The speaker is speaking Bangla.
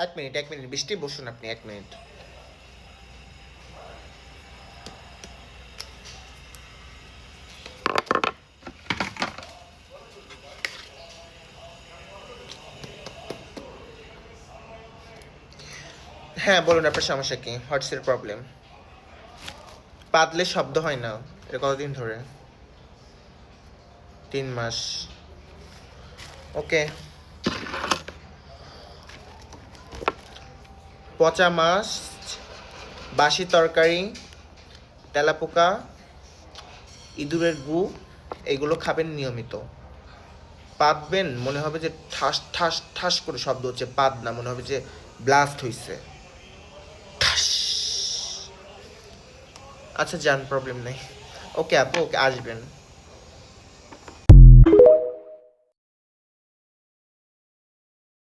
1 মিনিট বৃষ্টি, বসুন আপনি 1 মিনিট। হ্যাঁ বলুন, আপনার সমস্যা কি? হোয়াটস এর প্রবলেম? পাতলে শব্দ হয় না, এটা কতদিন ধরে? 3 মাস। ওকে। পচা মাছ, বাসি তরকারি, তেলাপোকা, ইঁদুরের গু, এগুলো খাবেন নিয়মিত। পাতবেন, মনে হবে যে ঠাস ঠাস ঠাস করে শব্দ হচ্ছে, পাত না, মনে হবে যে ব্লাস্ট হইছে। ঠাস। আচ্ছা যান, প্রবলেম নেই। ওকে আপু, ওকে আসবেন।